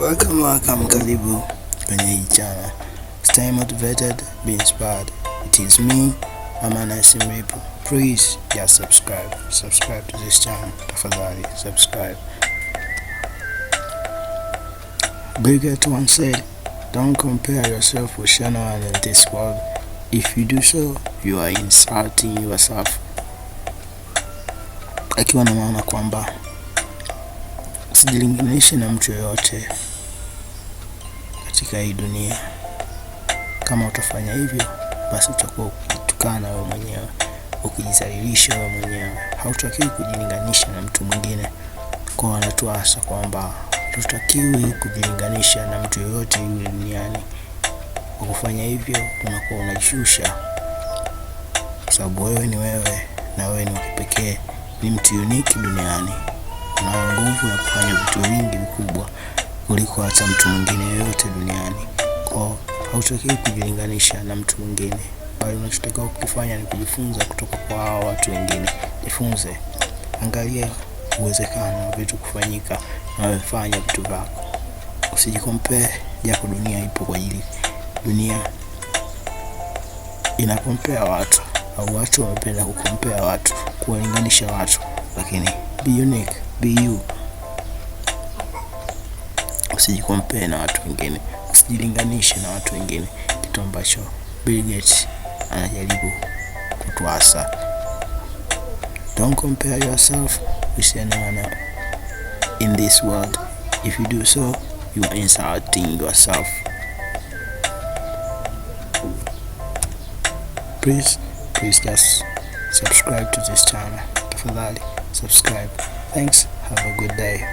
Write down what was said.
Welcome, karibu kwenye hii channel. Stay motivated, be inspired. It is me, Amana Simripo. Please just subscribe to this channel. Tafadhali subscribe. Bill Gates2 said, don't compare yourself with anyone in this world. If you do so, you are insulting yourself. Akiwa na maana kwamba usijilinganishe na mtu yoyote katika hii dunia. Kama utafanya hivyo, basi utakuwa ukitukana wewe mwenyewe, ukijizalilisha wewe mwenyewe. Hautakiwi kujilinganisha na mtu mwingine. Kwa wanatuasa kwamba tutakiwi kujilinganisha na mtu yoyote yule duniani. Kwa kufanya hivyo, unakuwa unajishusha, kwa sababu wewe ni wewe na wewe ni wa kipekee, ni mtu unique duniani. Una nguvu ya kufanya vitu vingi vikubwa kuliko hata mtu mwingine yoyote duniani. Kwa hautakiwi kujilinganisha na mtu mwingine, bali unachotakiwa kufanya ni kujifunza kutoka kwa hao watu wengine. Jifunze, angalia uwezekano wa vitu kufanyika na wewe fanya vitu vyako. Usijikompare, japo dunia ipo kwa ajili. Dunia inakompea watu, au watu wanapenda kukompea watu, kuwalinganisha watu, lakini be unique, be you. Usijikompare na watu wengine, usijilinganishe na watu wengine, kitu ambacho Bill Gates anajaribu kutuasa. Don't compare yourself with anyone in this world. If you do so, you are insulting yourself. Please just subscribe to this channel. Tafadhali subscribe. Thanks. Have a good day.